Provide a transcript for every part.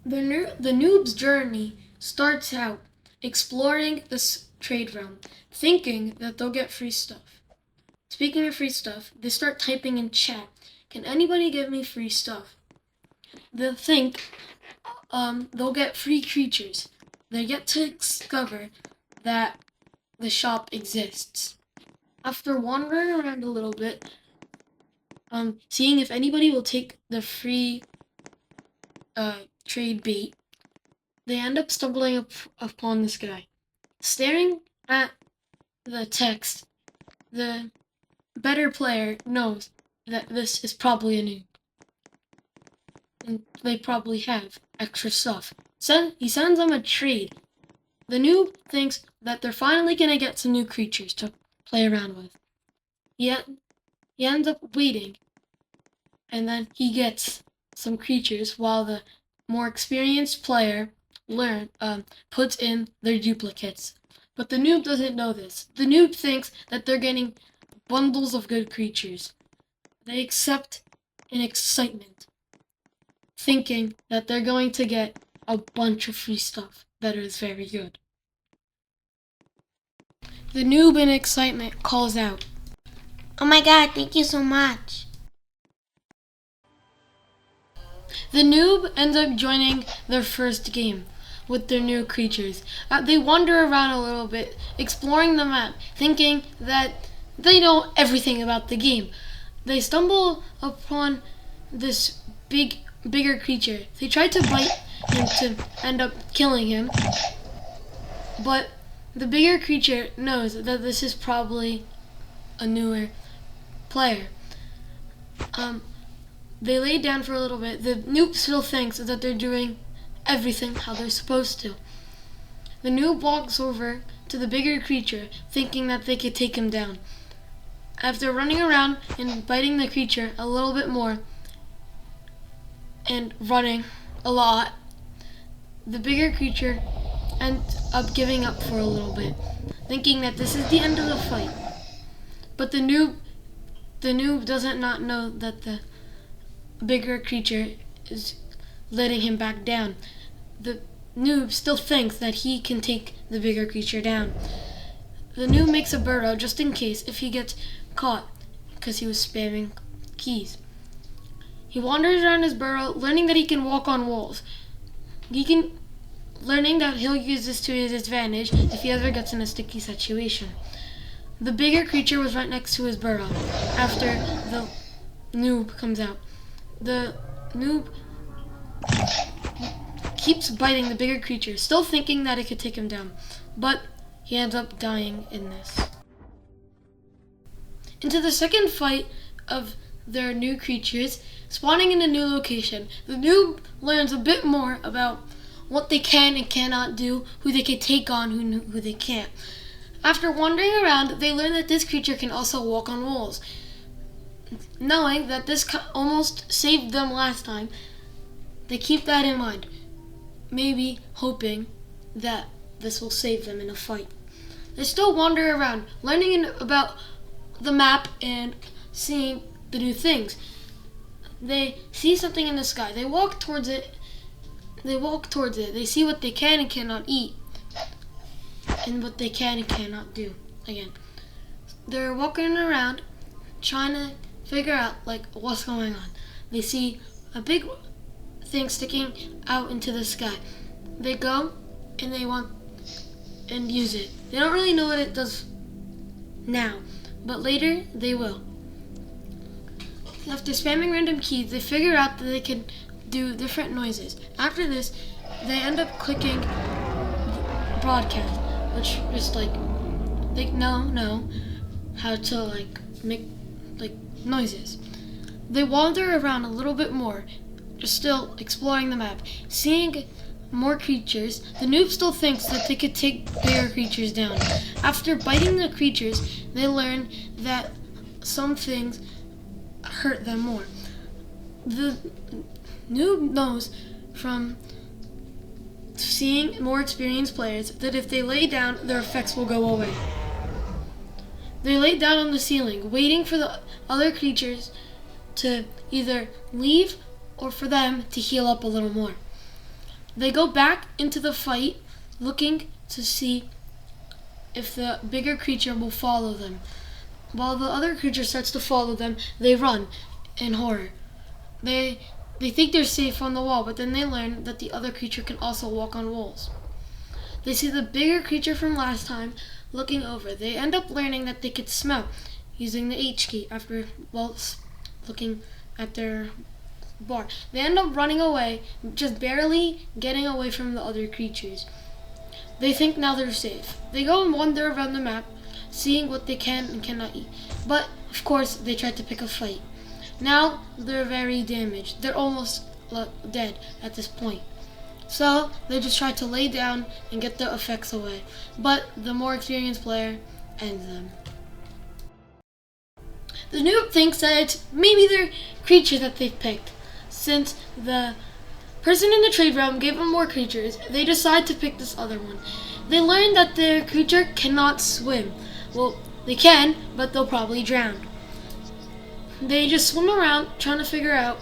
The noob's journey starts out exploring this trade realm, thinking that they'll get free stuff. Speaking of free stuff, they start typing in chat, "Can anybody give me free stuff?" They'll think they'll get free creatures. They get to discover that the shop exists. After wandering around a little bit, seeing if anybody will take the free trade bait, they end up stumbling upon this guy. Staring at the text, the better player knows that this is probably a noob. And they probably have extra stuff. He sends them a trade. The noob thinks that they're finally going to get some new creatures to play around with. Yet, he ends up waiting, and then he gets some creatures while the more experienced player puts in their duplicates. But the noob doesn't know this. The noob thinks that they're getting bundles of good creatures. They accept in excitement, thinking that they're going to get a bunch of free stuff that is very good. The noob in excitement calls out, "Oh my god, thank you so much." The noob ends up joining their first game with their new creatures. They wander around a little bit, exploring the map, thinking that they know everything about the game. They stumble upon this bigger creature. They try to bite him to end up killing him, but the bigger creature knows that this is probably a newer player. They lay down for a little bit. The noob still thinks that they're doing everything how they're supposed to. The noob walks over to the bigger creature, thinking that they could take him down. After running around and biting the creature a little bit more and running a lot, the bigger creature ends up giving up for a little bit, thinking that this is the end of the fight. But the noob doesn't not know that the bigger creature is letting him back down. The noob still thinks that he can take the bigger creature down. The noob makes a burrow just in case if he gets caught because he was spamming keys. He wanders around his burrow, learning that he can walk on walls. Learning that he'll use this to his advantage if he ever gets in a sticky situation. The bigger creature was right next to his burrow after the noob comes out. The noob keeps biting the bigger creature, still thinking that it could take him down, but he ends up dying in this. Into the second fight of their new creatures, spawning in a new location, the noob learns a bit more about what they can and cannot do, who they can take on, who they can't. After wandering around, they learn that this creature can also walk on walls. Knowing that this almost saved them last time, they keep that in mind, maybe hoping that this will save them in a fight. They still wander around, learning about the map and seeing the new things. They see something in the sky. They walk towards it. They see what they can and cannot eat, and what they can and cannot do. Again, they're walking around, trying to figure out what's going on. They see a big thing sticking out into the sky. They go and they want and use it. They don't really know what it does now, but later they will. After spamming random keys, they figure out that they can do different noises. After this, they end up clicking broadcast, which is they know how to make noises. They wander around a little bit more, just still exploring the map, seeing more creatures. The noob still thinks that they could take bigger creatures down. After biting the creatures, they learn that some things hurt them more. The noob knows from seeing more experienced players that if they lay down, their effects will go away. They lay down on the ceiling, waiting for the other creatures to either leave or for them to heal up a little more. They go back into the fight looking to see if the bigger creature will follow them. While the other creature starts to follow them, they run in horror. They think they're safe on the wall, but then they learn that the other creature can also walk on walls. They see the bigger creature from last time looking over. They end up learning that they could smell using the H key after, looking at their bar. They end up running away, just barely getting away from the other creatures. They think now they're safe. They go and wander around the map, seeing what they can and cannot eat. But, of course, they try to pick a fight. Now, they're very damaged. They're almost dead at this point. So, they just try to lay down and get the effects away. But the more experienced player ends them. The noob thinks that it's maybe their creature that they've picked. Since the person in the trade realm gave them more creatures, they decide to pick this other one. They learn that their creature cannot swim. Well, they can, but they'll probably drown. They just swim around trying to figure out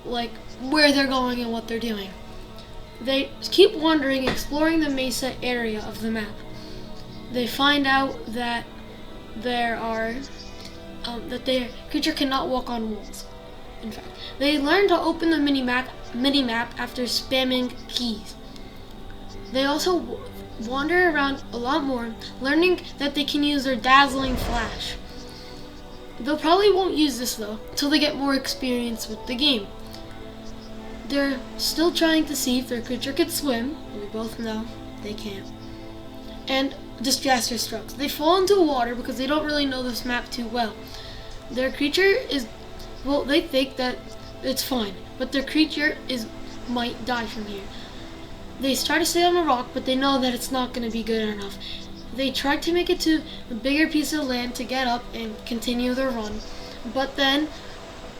where they're going and what they're doing. They keep wandering, exploring the mesa area of the map. They find out that their creature cannot walk on walls. In fact, they learn to open the mini-map after spamming keys. They also wander around a lot more, learning that they can use their dazzling flash. They probably won't use this though, until they get more experience with the game. They're still trying to see if their creature could swim. We both know they can't. And disaster strikes. They fall into water because they don't really know this map too well. Their creature they think that it's fine, but their creature might die from here. They try to stay on a rock, but they know that it's not going to be good enough. They try to make it to a bigger piece of land to get up and continue their run, but then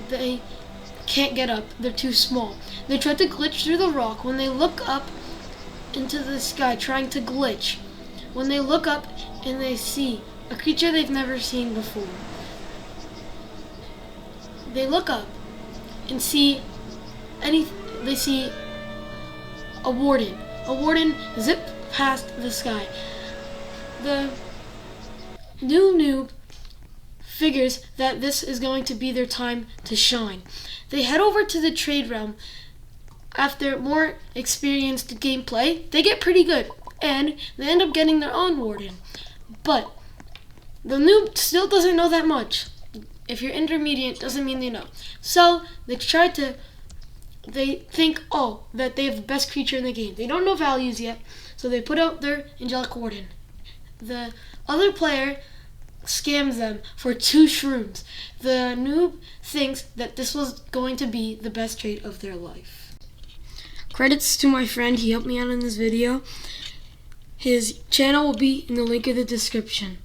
they can't get up. They're too small. They try to glitch through the rock. When they look up into the sky trying to glitch, when they look up and they see a creature they've never seen before. They look up and see they see a warden. A warden zip past the sky. The new noob figures that this is going to be their time to shine. They head over to the trade realm. After more experienced gameplay, they get pretty good, and they end up getting their own warden. But the noob still doesn't know that much. If you're intermediate, doesn't mean they know. So they think, that they have the best creature in the game. They don't know values yet, so they put out their angelic warden. The other player scams them for 2 shrooms. The noob thinks that this was going to be the best trade of their life. Credits to my friend, he helped me out in this video. His channel will be in the link in the description.